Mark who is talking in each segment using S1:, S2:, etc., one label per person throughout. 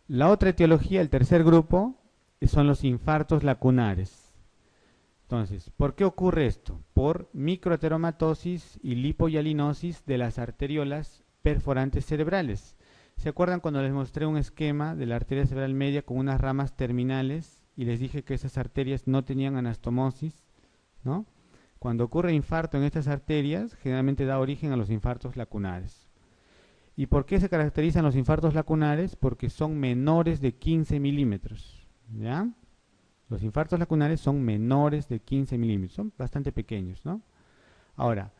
S1: La otra etiología, el tercer grupo, son los infartos lacunares. Entonces, ¿por qué ocurre esto? Por microateromatosis y lipohialinosis de las arteriolas perforantes cerebrales. ¿Se acuerdan cuando les mostré un esquema de la arteria cerebral media con unas ramas terminales y les dije que esas arterias no tenían anastomosis, ¿no? Cuando ocurre infarto en estas arterias, generalmente da origen a los infartos lacunares. ¿Y por qué se caracterizan los infartos lacunares? Porque son menores de 15 milímetros, ¿ya? Los infartos lacunares son menores de 15 milímetros, son bastante pequeños, ¿no? Ahora,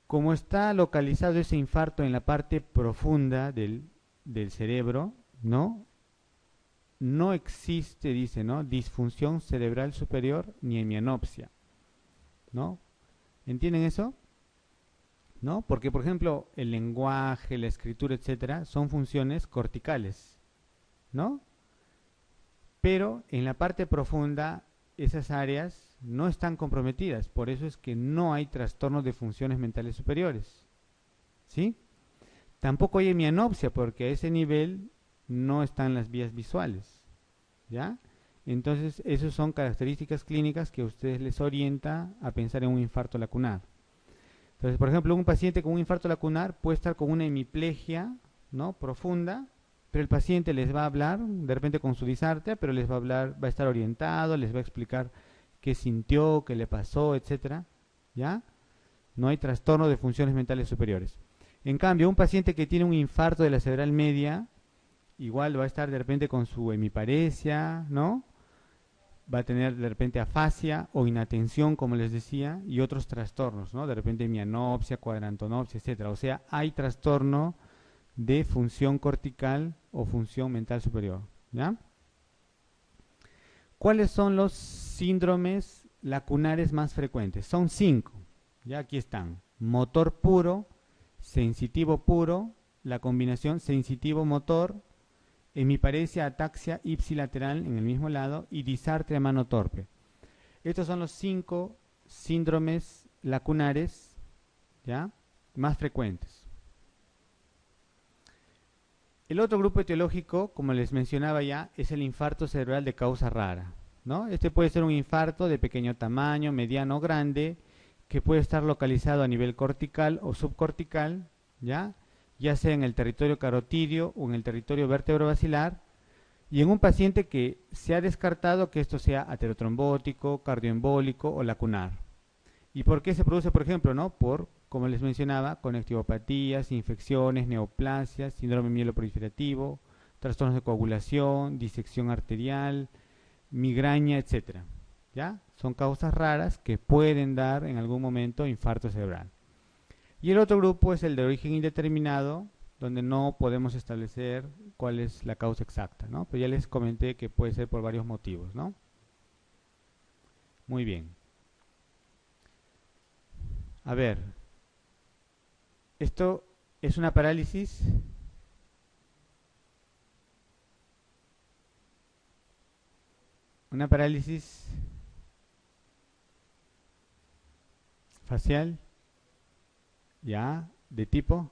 S1: como está localizado ese infarto en la parte profunda del cerebro, ¿no? No existe, dice, ¿no? Disfunción cerebral superior ni hemianopsia, ¿no? ¿Entienden eso? ¿No? Porque, por ejemplo, el lenguaje, la escritura, etcétera, son funciones corticales, ¿no? Pero en la parte profunda esas áreas no están comprometidas, por eso es que no hay trastornos de funciones mentales superiores, ¿sí? Tampoco hay hemianopsia porque a ese nivel no están las vías visuales, ¿ya? Entonces, esas son características clínicas que a ustedes les orienta a pensar en un infarto lacunar. Entonces, por ejemplo, un paciente con un infarto lacunar puede estar con una hemiplegia, ¿no? Profunda, pero el paciente les va a hablar, de repente con su disartria, pero les va a hablar, va a estar orientado, les va a explicar qué sintió, qué le pasó, etcétera, ¿ya? No hay trastorno de funciones mentales superiores. En cambio, un paciente que tiene un infarto de la cerebral media, igual va a estar de repente con su hemiparesia, ¿no? Va a tener de repente afasia o inatención, como les decía, y otros trastornos, ¿no? De repente mianopsia, cuadrantonopsia, etcétera. O sea, hay trastorno de función cortical o función mental superior, ¿ya? ¿Cuáles son los síndromes lacunares más frecuentes? Son 5, ya aquí están. Motor puro, sensitivo puro, la combinación sensitivo-motor, hemiparesia, ataxia ipsilateral en el mismo lado y disartria mano torpe. Estos son los 5 síndromes lacunares, ¿ya? Más frecuentes. El otro grupo etiológico, como les mencionaba ya, es el infarto cerebral de causa rara, ¿no? Este puede ser un infarto de pequeño tamaño, mediano o grande, que puede estar localizado a nivel cortical o subcortical, ¿ya? Ya sea en el territorio carotidio o en el territorio vértebro-basilar, y en un paciente que se ha descartado que esto sea aterotrombótico, cardioembólico o lacunar. ¿Y por qué se produce, por ejemplo, no? Por, como les mencionaba, conectivopatías, infecciones, neoplasias, síndrome mieloproliferativo, trastornos de coagulación, disección arterial, migraña, etcétera. ¿Ya? Son causas raras que pueden dar en algún momento infarto cerebral. Y el otro grupo es el de origen indeterminado, donde no podemos establecer cuál es la causa exacta, ¿no? Pero ya les comenté que puede ser por varios motivos, ¿no? Muy bien. A ver, esto es una parálisis facial, ya, de tipo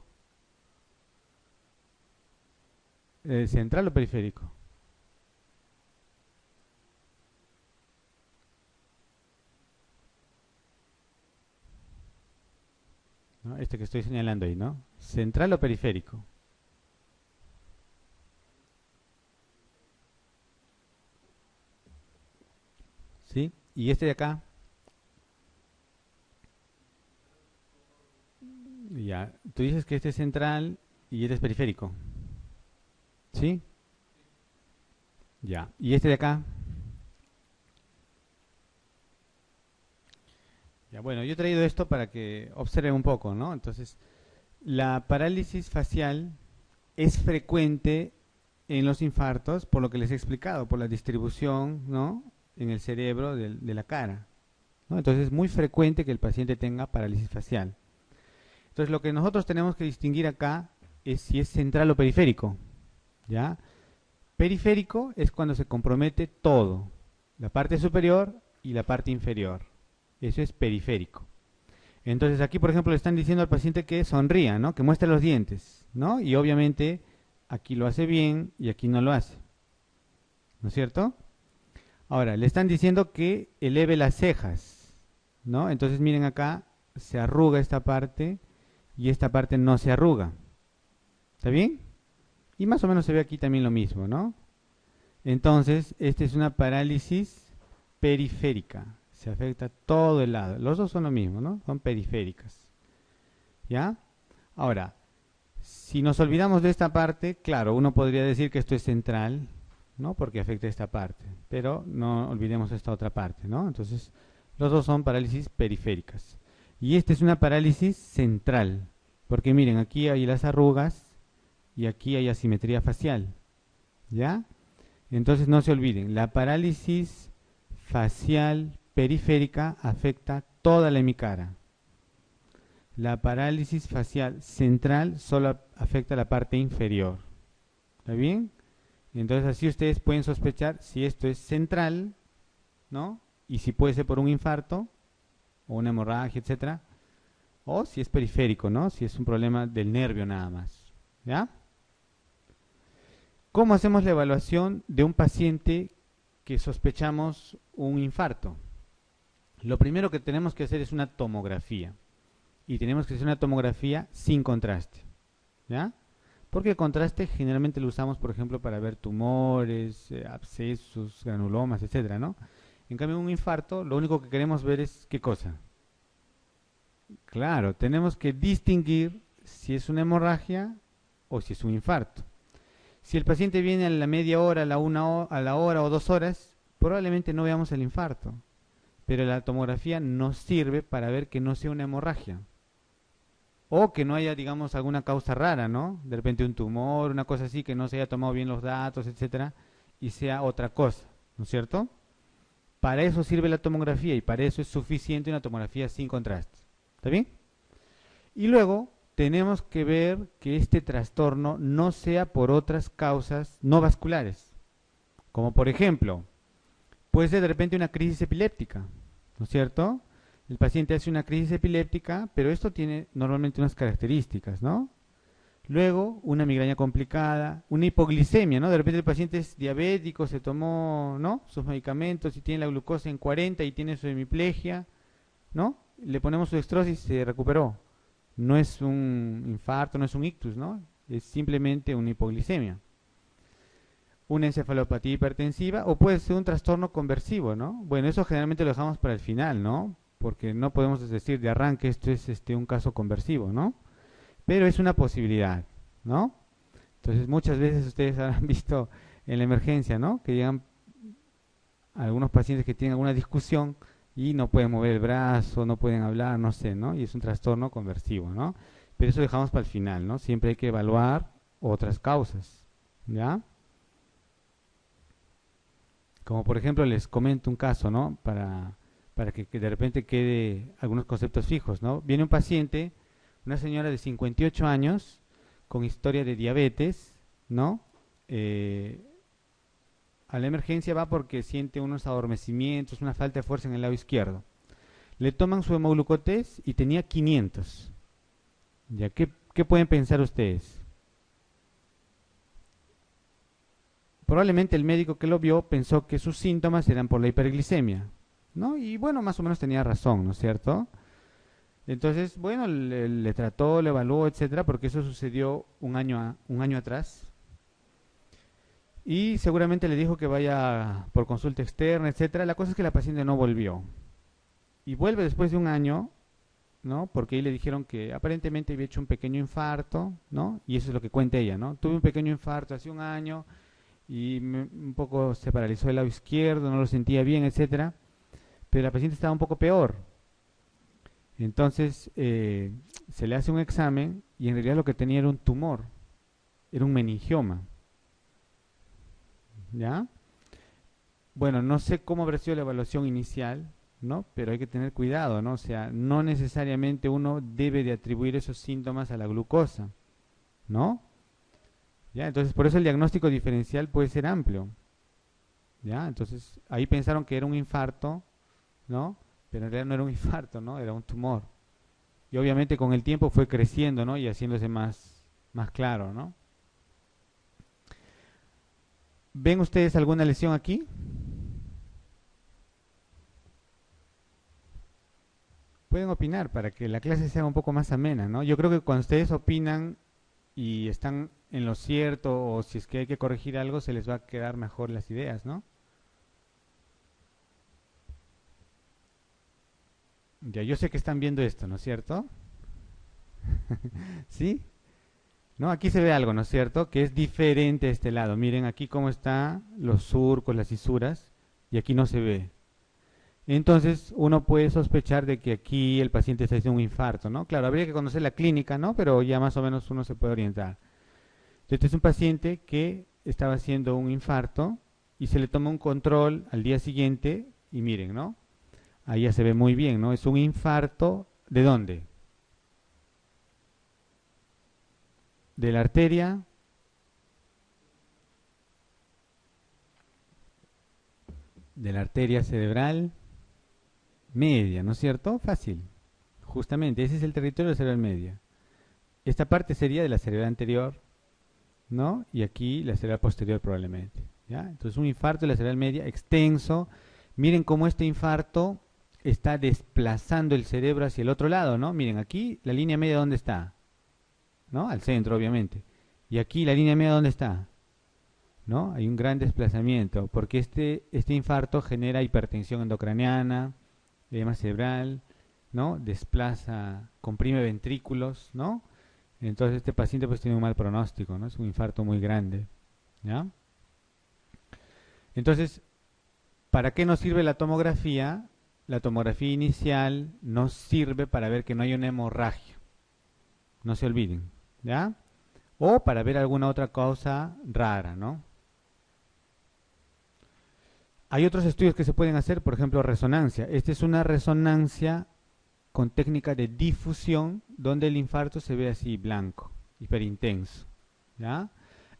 S1: central o periférico. ¿No? Este que estoy señalando ahí, ¿no? Central o periférico. ¿Sí? Y este de acá, ya, tú dices que este es central y este es periférico. ¿Sí? Ya. ¿Y este de acá? Ya, bueno, yo he traído esto para que observen un poco, ¿no? Entonces, la parálisis facial es frecuente en los infartos, por lo que les he explicado, por la distribución, ¿no? En el cerebro de la cara, ¿no? Entonces, es muy frecuente que el paciente tenga parálisis facial. Entonces, lo que nosotros tenemos que distinguir acá es si es central o periférico, ¿ya? Periférico es cuando se compromete todo, la parte superior y la parte inferior. Eso es periférico. Entonces aquí, por ejemplo, le están diciendo al paciente que sonría, ¿no? Que muestre los dientes, ¿no? Y obviamente aquí lo hace bien y aquí no lo hace. ¿No es cierto? Ahora, le están diciendo que eleve las cejas, ¿no? Entonces miren acá, se arruga esta parte y esta parte no se arruga. ¿Está bien? Y más o menos se ve aquí también lo mismo, ¿no? Entonces, esta es una parálisis periférica. Se afecta todo el lado. Los dos son lo mismo, ¿no? Son periféricas. ¿Ya? Ahora, si nos olvidamos de esta parte, claro, uno podría decir que esto es central, ¿no? Porque afecta esta parte. Pero no olvidemos esta otra parte, ¿no? Entonces, los dos son parálisis periféricas. Y esta es una parálisis central. Porque miren, aquí hay las arrugas y aquí hay asimetría facial. ¿Ya? Entonces no se olviden, la parálisis facial periférica afecta toda la hemicara. La parálisis facial central solo afecta la parte inferior. ¿Está bien? Entonces así ustedes pueden sospechar si esto es central, ¿no? Y si puede ser por un infarto o una hemorragia, etcétera, o si es periférico, ¿no? Si es un problema del nervio nada más. ¿Ya? ¿Cómo hacemos la evaluación de un paciente que sospechamos un infarto? Lo primero que tenemos que hacer es una tomografía. Y tenemos que hacer una tomografía sin contraste. ¿Ya? Porque el contraste generalmente lo usamos, por ejemplo, para ver tumores, abscesos, granulomas, etcétera, ¿no? En cambio, un infarto, lo único que queremos ver es ¿qué cosa? Claro, tenemos que distinguir si es una hemorragia o si es un infarto. Si el paciente viene a la media hora, a la hora o 2 horas, probablemente no veamos el infarto. Pero la tomografía nos sirve para ver que no sea una hemorragia. O que no haya, digamos, alguna causa rara, ¿no? De repente un tumor, una cosa así, que no se haya tomado bien los datos, etcétera, y sea otra cosa, ¿no es cierto? Para eso sirve la tomografía y para eso es suficiente una tomografía sin contraste. ¿Está bien? Y luego tenemos que ver que este trastorno no sea por otras causas no vasculares. Como por ejemplo, puede ser de repente una crisis epiléptica, ¿no es cierto? El paciente hace una crisis epiléptica, pero esto tiene normalmente unas características, ¿no? Luego, una migraña complicada, una hipoglicemia, ¿no? De repente el paciente es diabético, se tomó, ¿no?, sus medicamentos y tiene la glucosa en 40 y tiene su hemiplegia, ¿no? Le ponemos su dextrosis y se recuperó. No es un infarto, no es un ictus, ¿no? Es simplemente una hipoglicemia. Una encefalopatía hipertensiva o puede ser un trastorno conversivo, ¿no? Bueno, eso generalmente lo dejamos para el final, ¿no? Porque no podemos decir de arranque esto es un caso conversivo, ¿no? Pero es una posibilidad, ¿no? Entonces muchas veces ustedes habrán visto en la emergencia, ¿no? Que llegan algunos pacientes que tienen alguna discusión y no pueden mover el brazo, no pueden hablar, no sé, ¿no? Y es un trastorno conversivo, ¿no? Pero eso dejamos para el final, ¿no? Siempre hay que evaluar otras causas, ¿ya? Como por ejemplo les comento un caso, ¿no? Para que de repente quede algunos conceptos fijos, ¿no? Viene un paciente, una señora de 58 años, con historia de diabetes, ¿no? A la emergencia va porque siente unos adormecimientos, una falta de fuerza en el lado izquierdo. Le toman su hemoglucotés y tenía 500. ¿Ya? ¿Qué pueden pensar ustedes? Probablemente el médico que lo vio pensó que sus síntomas eran por la hiperglicemia, ¿no? Y bueno, más o menos tenía razón, ¿no es cierto? Entonces, bueno, le trató, le evaluó, etcétera, porque eso sucedió un año atrás. Y seguramente le dijo que vaya por consulta externa, etcétera. La cosa es que la paciente no volvió. Y vuelve después de un año, ¿no? Porque ahí le dijeron que aparentemente había hecho un pequeño infarto, ¿no? Y eso es lo que cuenta ella, ¿no? Tuve un pequeño infarto hace un año y un poco se paralizó el lado izquierdo, no lo sentía bien, etcétera. Pero la paciente estaba un poco peor. Entonces se le hace un examen y en realidad lo que tenía era un tumor, era un meningioma. ¿Ya? Bueno, no sé cómo habrá sido la evaluación inicial, ¿no? Pero hay que tener cuidado, ¿no? O sea, no necesariamente uno debe de atribuir esos síntomas a la glucosa, ¿no? ¿Ya? Entonces, por eso el diagnóstico diferencial puede ser amplio, ¿ya? Entonces, ahí pensaron que era un infarto, ¿no? Pero en realidad no era un infarto, ¿no? Era un tumor. Y obviamente con el tiempo fue creciendo, ¿no? Y haciéndose más claro, ¿no? ¿Ven ustedes alguna lesión aquí? Pueden opinar para que la clase sea un poco más amena, ¿no? Yo creo que cuando ustedes opinan y están en lo cierto o si es que hay que corregir algo, se les va a quedar mejor las ideas, ¿no? Ya, yo sé que están viendo esto, ¿no es cierto? ¿Sí? ¿No? Aquí se ve algo, ¿no es cierto? Que es diferente a este lado. Miren aquí cómo están los surcos, las fisuras, y aquí no se ve. Entonces uno puede sospechar de que aquí el paciente está haciendo un infarto, ¿no? Claro, habría que conocer la clínica, ¿no? Pero ya más o menos uno se puede orientar. Este es un paciente que estaba haciendo un infarto y se le toma un control al día siguiente y miren, ¿no? Ahí ya se ve muy bien, ¿no? Es un infarto, ¿de dónde? De la arteria, cerebral media, ¿no es cierto? Fácil. Justamente, ese es el territorio de la cerebral media. Esta parte sería de la cerebral anterior, ¿no? Y aquí la cerebral posterior probablemente, ¿ya? Entonces un infarto de la cerebral media extenso. Miren cómo este infarto está desplazando el cerebro hacia el otro lado, ¿no? Miren, aquí la línea media, ¿dónde está? ¿No? Al centro, obviamente. Y aquí la línea media, ¿dónde está? ¿No? Hay un gran desplazamiento, porque este infarto genera hipertensión endocraniana, edema cerebral, ¿no? Desplaza, comprime ventrículos, ¿no? Entonces este paciente pues tiene un mal pronóstico, ¿no? Es un infarto muy grande, ¿ya? Entonces, ¿para qué nos sirve la tomografía? La tomografía inicial nos sirve para ver que no hay una hemorragia, no se olviden, ¿ya? O para ver alguna otra causa rara, ¿no? Hay otros estudios que se pueden hacer, por ejemplo, resonancia. Esta es una resonancia con técnica de difusión, donde el infarto se ve así blanco, hiperintenso, ¿ya?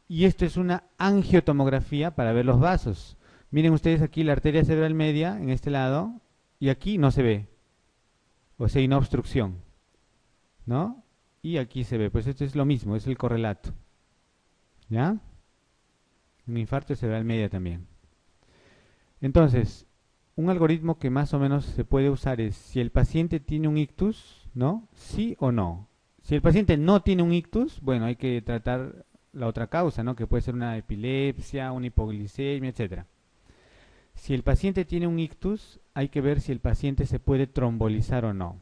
S1: Y esto es una angiotomografía para ver los vasos. Miren ustedes aquí la arteria cerebral media en este lado y aquí no se ve, o sea, hay una obstrucción, ¿no? Y aquí se ve, pues esto es lo mismo, es el correlato, ¿ya? Un infarto cerebral media también. Entonces, un algoritmo que más o menos se puede usar es si el paciente tiene un ictus, ¿no? Sí o no. Si el paciente no tiene un ictus, bueno, hay que tratar la otra causa, ¿no? Que puede ser una epilepsia, una hipoglicemia, etcétera. Si el paciente tiene un ictus, hay que ver si el paciente se puede trombolizar o no,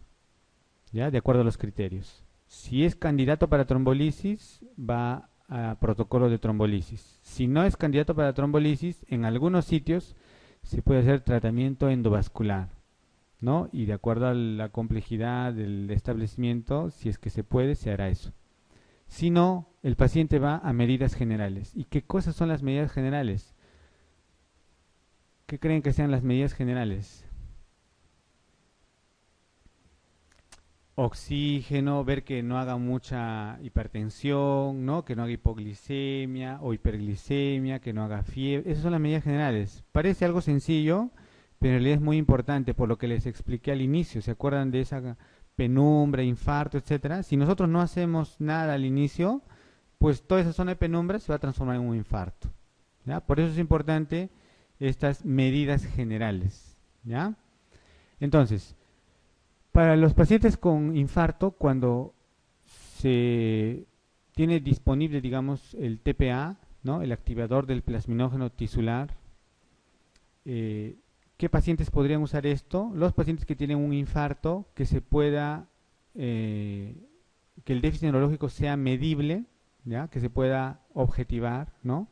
S1: ¿ya? De acuerdo a los criterios. Si es candidato para trombolisis, va a protocolo de trombolisis. Si no es candidato para trombolisis, en algunos sitios se puede hacer tratamiento endovascular, ¿no? Y de acuerdo a la complejidad del establecimiento, si es que se puede, se hará eso. Si no, el paciente va a medidas generales. ¿Y qué cosas son las medidas generales? ¿Qué creen que sean las medidas generales? Oxígeno, ver que no haga mucha hipertensión, ¿no? Que no haga hipoglicemia o hiperglicemia, que no haga fiebre. Esas son las medidas generales. Parece algo sencillo, pero en realidad es muy importante por lo que les expliqué al inicio. ¿Se acuerdan de esa penumbra, infarto, etcétera? Si nosotros no hacemos nada al inicio, pues toda esa zona de penumbra se va a transformar en un infarto, ¿ya? Por eso es importante estas medidas generales, ¿ya? Entonces, para los pacientes con infarto, cuando se tiene disponible, digamos, el TPA, ¿no? El activador del plasminógeno tisular, eh, ¿qué pacientes podrían usar esto? Los pacientes que tienen un infarto, que se pueda, que el déficit neurológico sea medible, ¿ya? Que se pueda objetivar, ¿no?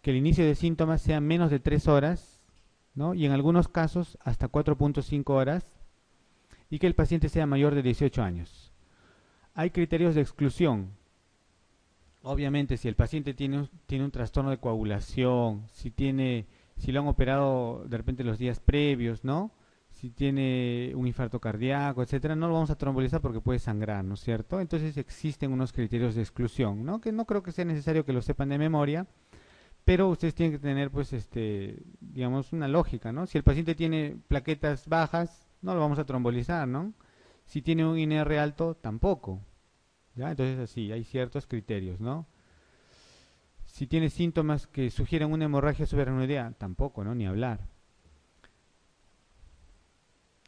S1: Que el inicio de síntomas sea menos de 3 horas, ¿no? Y en algunos casos hasta 4.5 horas, y que el paciente sea mayor de 18 años. Hay criterios de exclusión. Obviamente, si el paciente tiene un trastorno de coagulación, si lo han operado de repente los días previos, ¿no? Si tiene un infarto cardíaco, etcétera, no lo vamos a trombolizar porque puede sangrar, ¿no es cierto? Entonces existen unos criterios de exclusión, ¿no? Que no creo que sea necesario que lo sepan de memoria, pero ustedes tienen que tener, pues, digamos, una lógica, ¿no? Si el paciente tiene plaquetas bajas, no lo vamos a trombolizar, ¿no? Si tiene un INR alto, tampoco, ¿ya? Entonces, así, hay ciertos criterios, ¿no? Si tiene síntomas que sugieren una hemorragia subaracnoidea, tampoco, ¿no? Ni hablar.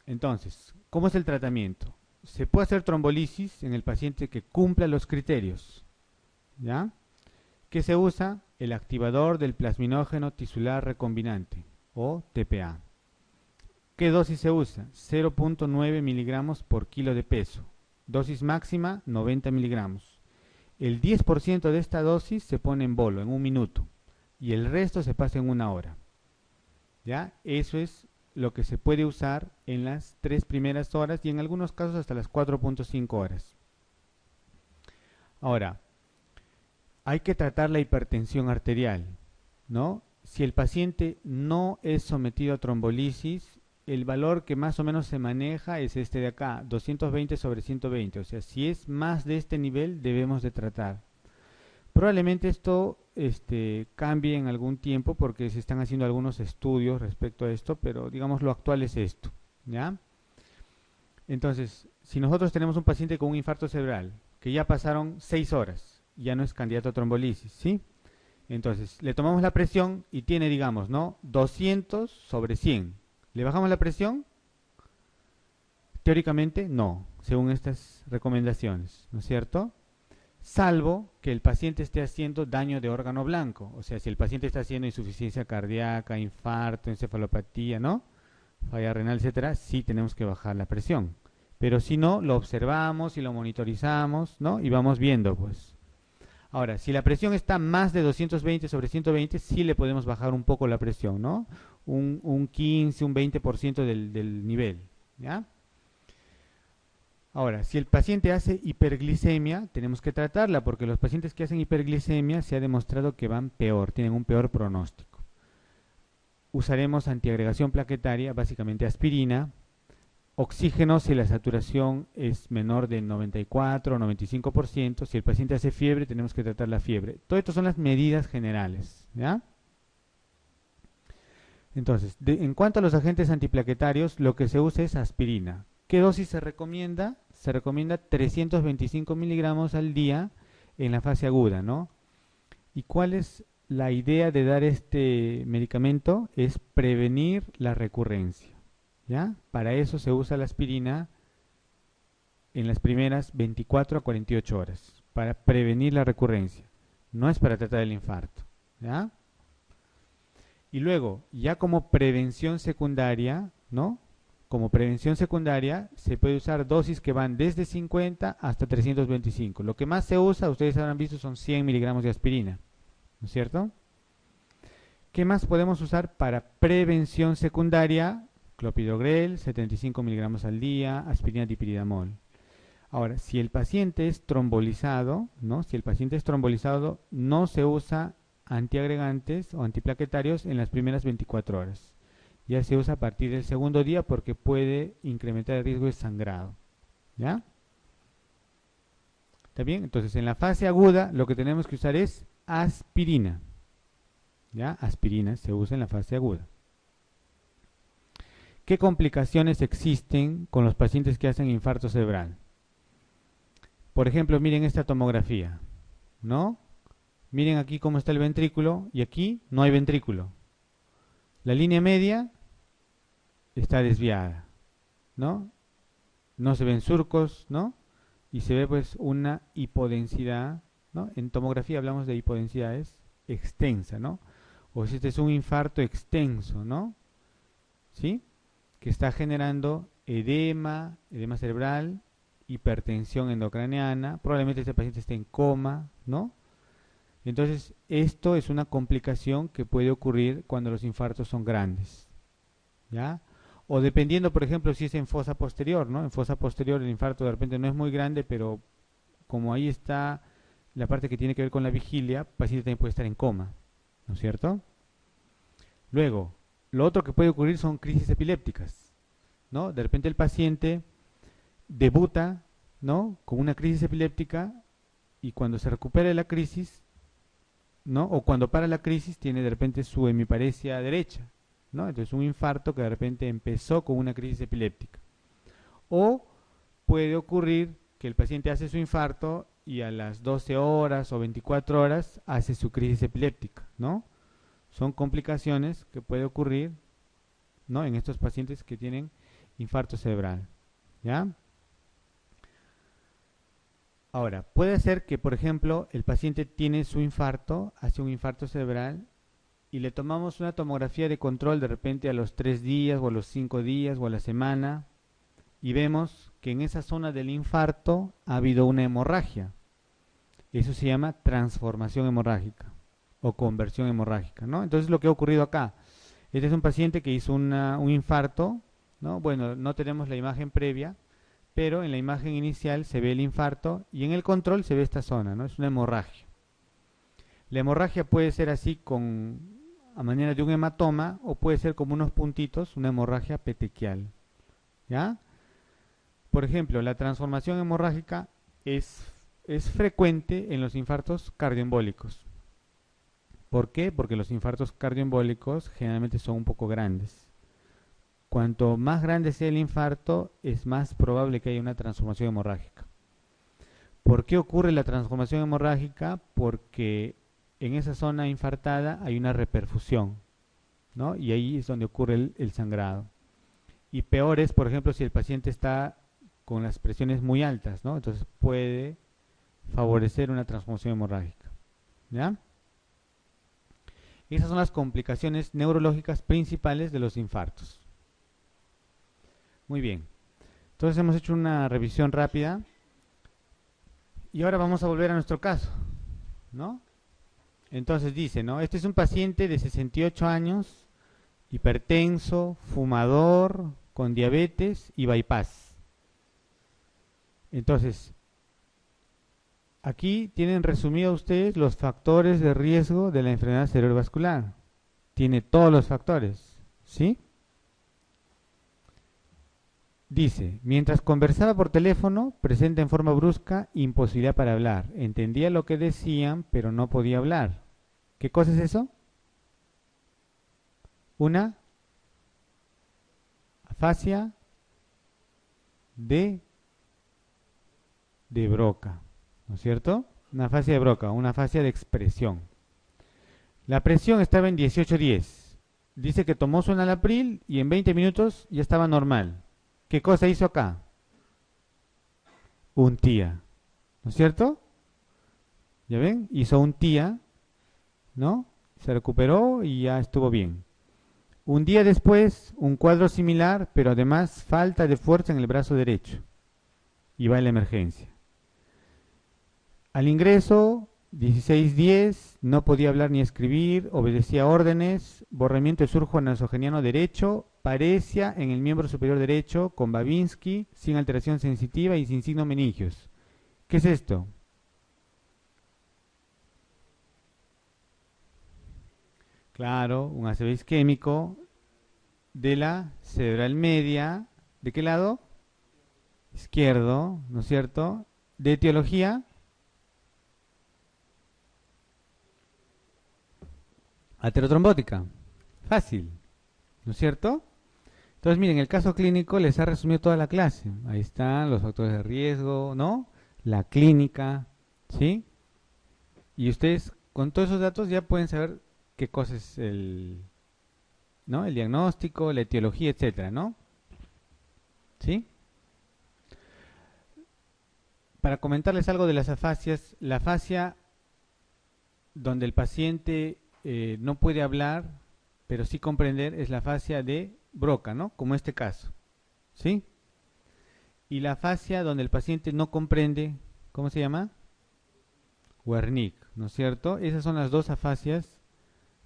S1: Entonces, ¿cómo es el tratamiento? Se puede hacer trombolisis en el paciente que cumpla los criterios, ¿ya? ¿Qué se usa? El activador del plasminógeno tisular recombinante, o TPA. ¿Qué dosis se usa? 0.9 miligramos por kilo de peso. Dosis máxima, 90 miligramos. El 10% de esta dosis se pone en bolo, en un minuto, y el resto se pasa en una hora. ¿Ya? Eso es lo que se puede usar en las 3 primeras horas y en algunos casos hasta las 4.5 horas. Ahora, hay que tratar la hipertensión arterial, ¿no? Si el paciente no es sometido a trombolisis, el valor que más o menos se maneja es este de acá, 220 sobre 120. O sea, si es más de este nivel, debemos de tratar. Probablemente esto cambie en algún tiempo porque se están haciendo algunos estudios respecto a esto, pero digamos lo actual es esto, ¿ya? Entonces, si nosotros tenemos un paciente con un infarto cerebral, que ya pasaron 6 horas, ya no es candidato a trombolisis, ¿sí? Entonces, le tomamos la presión y tiene, digamos, ¿no? 200 sobre 100. ¿Le bajamos la presión? Teóricamente, no, según estas recomendaciones, ¿no es cierto? Salvo que el paciente esté haciendo daño de órgano blanco. O sea, si el paciente está haciendo insuficiencia cardíaca, infarto, encefalopatía, ¿no? Falla renal, etcétera, sí tenemos que bajar la presión. Pero si no, lo observamos y lo monitorizamos, ¿no? Y vamos viendo, pues. Ahora, si la presión está más de 220 sobre 120, sí le podemos bajar un poco la presión, ¿no? Un 15, un 20% del nivel, ¿ya? Ahora, si el paciente hace hiperglicemia, tenemos que tratarla porque los pacientes que hacen hiperglicemia se ha demostrado que van peor, tienen un peor pronóstico. Usaremos antiagregación plaquetaria, básicamente aspirina, oxígeno si la saturación es menor del 94 o 95%. Si el paciente hace fiebre, tenemos que tratar la fiebre. Todo esto son las medidas generales, ¿ya? Entonces, en cuanto a los agentes antiplaquetarios, lo que se usa es aspirina. ¿Qué dosis se recomienda? Se recomienda 325 miligramos al día en la fase aguda, ¿no? ¿Y cuál es la idea de dar este medicamento? Es prevenir la recurrencia, ¿ya? Para eso se usa la aspirina en las primeras 24 a 48 horas, para prevenir la recurrencia. No es para tratar el infarto, ¿ya? Y luego, ya como prevención secundaria, ¿no? Como prevención secundaria se puede usar dosis que van desde 50 hasta 325. Lo que más se usa, ustedes habrán visto, son 100 miligramos de aspirina, ¿no es cierto? ¿Qué más podemos usar para prevención secundaria? Clopidogrel, 75 miligramos al día, aspirina dipiridamol. Ahora, si el paciente es trombolizado, ¿no? Si el paciente es trombolizado, no se usa antiagregantes o antiplaquetarios en las primeras 24 horas. Ya se usa a partir del segundo día porque puede incrementar el riesgo de sangrado, ¿ya? ¿Está bien? Entonces, en la fase aguda lo que tenemos que usar es aspirina, ¿ya? Aspirina se usa en la fase aguda. ¿Qué complicaciones existen con los pacientes que hacen infarto cerebral? Por ejemplo, miren esta tomografía, ¿no? Miren aquí cómo está el ventrículo y aquí no hay ventrículo. La línea media está desviada, ¿no? No se ven surcos, ¿no? Y se ve pues una hipodensidad, ¿no? En tomografía hablamos de hipodensidades extensa, ¿no? O si este es un infarto extenso, ¿no? ¿Sí? Que está generando edema cerebral, hipertensión endocraniana, probablemente este paciente esté en coma, ¿no? Entonces, esto es una complicación que puede ocurrir cuando los infartos son grandes, ¿ya? O dependiendo, por ejemplo, si es en fosa posterior, ¿no? En fosa posterior el infarto de repente no es muy grande, pero como ahí está la parte que tiene que ver con la vigilia, el paciente también puede estar en coma, ¿no es cierto? Luego, lo otro que puede ocurrir son crisis epilépticas, ¿no? De repente el paciente debuta, ¿no? Con una crisis epiléptica y cuando se recupera de la crisis, ¿no? O cuando para la crisis tiene de repente su hemiparesia derecha, ¿no? Entonces un infarto que de repente empezó con una crisis epiléptica. O puede ocurrir que el paciente hace su infarto y a las 12 horas o 24 horas hace su crisis epiléptica, ¿no? Son complicaciones que puede ocurrir, ¿no? En estos pacientes que tienen infarto cerebral, ¿ya? Ahora, puede ser que, por ejemplo, el paciente tiene su infarto, hace un infarto cerebral y le tomamos una tomografía de control de repente a los 3 días o a los 5 días o a la semana y vemos que en esa zona del infarto ha habido una hemorragia. Eso se llama transformación hemorrágica o conversión hemorrágica, ¿no? Entonces lo que ha ocurrido acá, este es un paciente que hizo un infarto, ¿no? Bueno, no tenemos la imagen previa, pero en la imagen inicial se ve el infarto y en el control se ve esta zona, ¿no? Es una hemorragia. La hemorragia puede ser así a manera de un hematoma o puede ser como unos puntitos, una hemorragia petequial, ¿ya? Por ejemplo, la transformación hemorrágica es frecuente en los infartos cardioembólicos. ¿Por qué? Porque los infartos cardioembólicos generalmente son un poco grandes. Cuanto más grande sea el infarto, es más probable que haya una transformación hemorrágica. ¿Por qué ocurre la transformación hemorrágica? Porque en esa zona infartada hay una reperfusión, ¿no? Y ahí es donde ocurre el sangrado. Y peor es, por ejemplo, si el paciente está con las presiones muy altas, ¿no? Entonces puede favorecer una transformación hemorrágica, ¿ya? Esas son las complicaciones neurológicas principales de los infartos. Muy bien, entonces hemos hecho una revisión rápida y ahora vamos a volver a nuestro caso, ¿no? Entonces dice, ¿no? Este es un paciente de 68 años, hipertenso, fumador, con diabetes y bypass. Entonces, aquí tienen resumido ustedes los factores de riesgo de la enfermedad cerebrovascular. Tiene todos los factores, ¿sí? Dice, mientras conversaba por teléfono, presenta en forma brusca imposibilidad para hablar. Entendía lo que decían, pero no podía hablar. ¿Qué cosa es eso? Una afasia de Broca, ¿no es cierto? Una afasia de Broca, una afasia de expresión. La presión estaba en 18/10. Dice que tomó su enalapril y en 20 minutos ya estaba normal. ¿Qué cosa hizo acá? Un TIA, ¿no es cierto? ¿Ya ven? Hizo un TIA, ¿no? Se recuperó y ya estuvo bien. Un día después, un cuadro similar, pero además falta de fuerza en el brazo derecho. Y va a la emergencia. Al ingreso, 16/10, no podía hablar ni escribir, obedecía órdenes, borramiento del surco nasogeniano derecho, paresia en el miembro superior derecho, con Babinski, sin alteración sensitiva y sin signo meningios. ¿Qué es esto? Claro, un ACV isquémico de la cerebral media. ¿De qué lado? Izquierdo, ¿no es cierto? De etiología aterotrombótica. Fácil, ¿no es cierto? Entonces, miren, el caso clínico les ha resumido toda la clase. Ahí están los factores de riesgo, ¿no? La clínica, ¿sí? Y ustedes con todos esos datos ya pueden saber qué cosa es ¿no? El diagnóstico, la etiología, etcétera, ¿no? ¿Sí? Para comentarles algo de las afasias, la afasia donde el paciente no puede hablar, pero sí comprender, es la afasia de Broca, ¿no? Como este caso, ¿sí? Y la afasia donde el paciente no comprende, ¿cómo se llama? Wernicke, ¿no es cierto? Esas son las dos afasias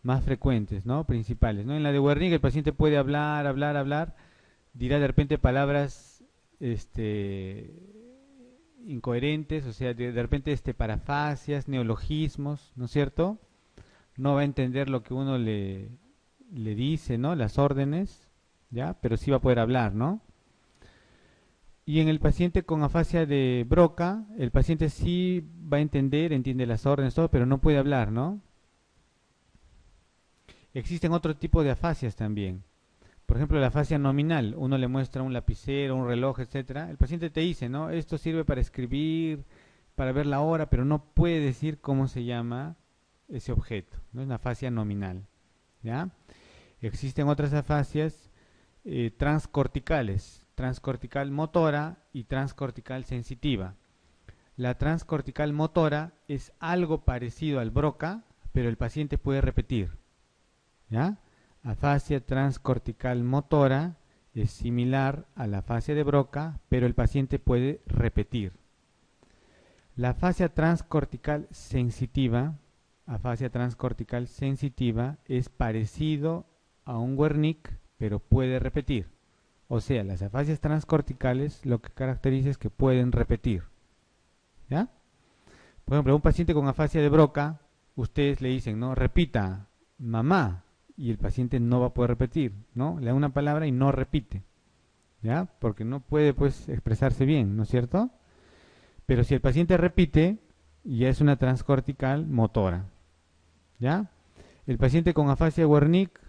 S1: más frecuentes, ¿no? Principales, ¿no? En la de Wernicke el paciente puede hablar, dirá de repente palabras incoherentes, o sea, de repente parafasias, neologismos, ¿no es cierto? No va a entender lo que uno le dice, ¿no? Las órdenes, ¿ya? Pero sí va a poder hablar, ¿no? Y en el paciente con afasia de Broca, el paciente sí va a entiende las órdenes, todo, pero no puede hablar, ¿no? Existen otro tipo de afasias también. Por ejemplo, la afasia nominal. Uno le muestra un lapicero, un reloj, etcétera. El paciente te dice, ¿no? Esto sirve para escribir, para ver la hora, pero no puede decir cómo se llama ese objeto, ¿no? Es una afasia nominal, ¿ya? Existen otras afasias transcorticales, transcortical motora y transcortical sensitiva. La transcortical motora es algo parecido al Broca, pero el paciente puede repetir, ¿ya? Afasia transcortical motora es similar a la afasia de Broca, pero el paciente puede repetir. La afasia transcortical sensitiva es parecido a un Wernicke, pero puede repetir. O sea, las afasias transcorticales lo que caracteriza es que pueden repetir, ¿ya? Por ejemplo, un paciente con afasia de Broca, ustedes le dicen, ¿no? Repita, mamá, y el paciente no va a poder repetir, ¿no? Le da una palabra y no repite, ¿ya? Porque no puede, pues, expresarse bien, ¿no es cierto? Pero si el paciente repite, ya es una transcortical motora, ¿ya? El paciente con afasia de Wernicke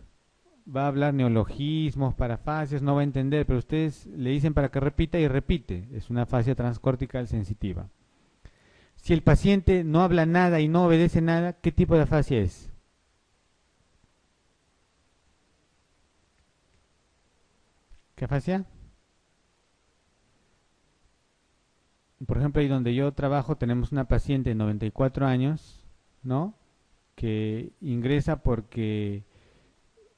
S1: va a hablar neologismos, parafasias, no va a entender, pero ustedes le dicen para que repita y repite, es una afasia transcortical sensitiva. Si el paciente no habla nada y no obedece nada, ¿qué tipo de afasia es? ¿Qué afasia? Por ejemplo, ahí donde yo trabajo tenemos una paciente de 94 años, ¿no? Que ingresa porque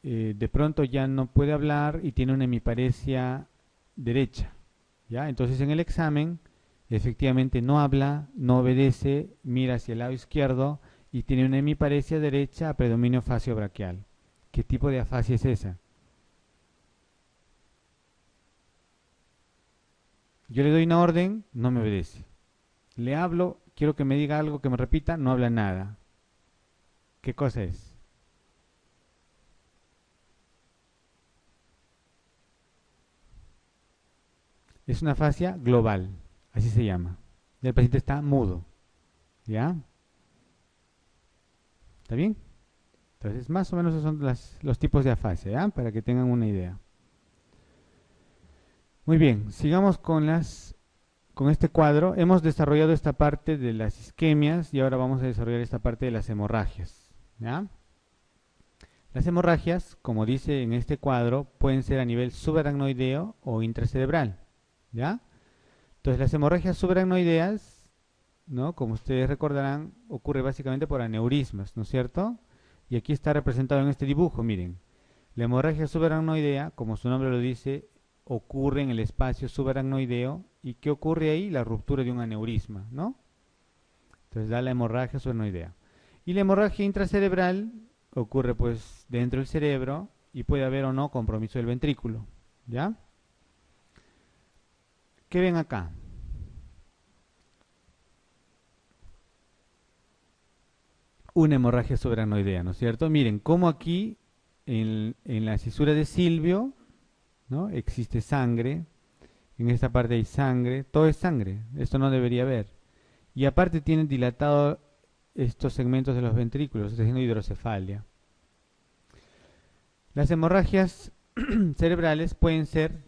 S1: de pronto ya no puede hablar y tiene una hemiparesia derecha, ¿ya? Entonces en el examen efectivamente no habla, no obedece, mira hacia el lado izquierdo y tiene una hemiparesia derecha a predominio facio-braquial. ¿Qué tipo de afasia es esa? Yo le doy una orden, no me obedece. Le hablo, quiero que me diga algo, que me repita, no habla nada. ¿Qué cosa es? Es una afasia global, así se llama. El paciente está mudo, ¿ya? ¿Está bien? Entonces, más o menos esos son los tipos de afasia, ¿ya? Para que tengan una idea. Muy bien, sigamos con este cuadro. Hemos desarrollado esta parte de las isquemias y ahora vamos a desarrollar esta parte de las hemorragias, ¿ya? Las hemorragias, como dice en este cuadro, pueden ser a nivel subaracnoideo o intracerebral, ¿ya? Entonces las hemorragias subaracnoideas, ¿no? Como ustedes recordarán, ocurre básicamente por aneurismas, ¿no es cierto? Y aquí está representado en este dibujo, miren. La hemorragia subaracnoidea, como su nombre lo dice, ocurre en el espacio subaracnoideo. ¿Y qué ocurre ahí? La ruptura de un aneurisma, ¿no? Entonces da la hemorragia subaracnoidea. Y la hemorragia intracerebral ocurre pues dentro del cerebro y puede haber o no compromiso del ventrículo, ¿ya? ¿Qué ven acá? Una hemorragia subaracnoidea, ¿no es cierto? Miren, cómo aquí en la cisura de Silvio, ¿no? Existe sangre, en esta parte hay sangre, todo es sangre, esto no debería haber. Y aparte tienen dilatado estos segmentos de los ventrículos, está haciendo hidrocefalia. Las hemorragias cerebrales pueden ser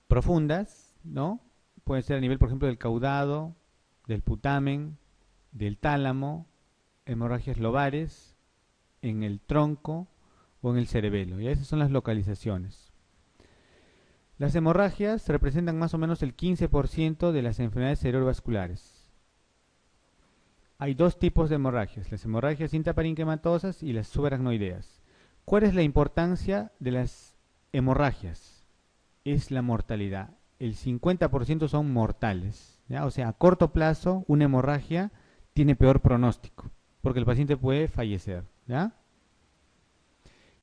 S1: profundas, ¿no? Pueden ser a nivel, por ejemplo, del caudado, del putamen, del tálamo, hemorragias lobares, en el tronco o en el cerebelo. Y esas son las localizaciones. Las hemorragias representan más o menos el 15% de las enfermedades cerebrovasculares. Hay dos tipos de hemorragias, las hemorragias intraparenquimatosas y las subaracnoideas. ¿Cuál es la importancia de las hemorragias? Es la mortalidad. El 50% son mortales, ¿ya? O sea, a corto plazo una hemorragia tiene peor pronóstico, porque el paciente puede fallecer, ¿ya?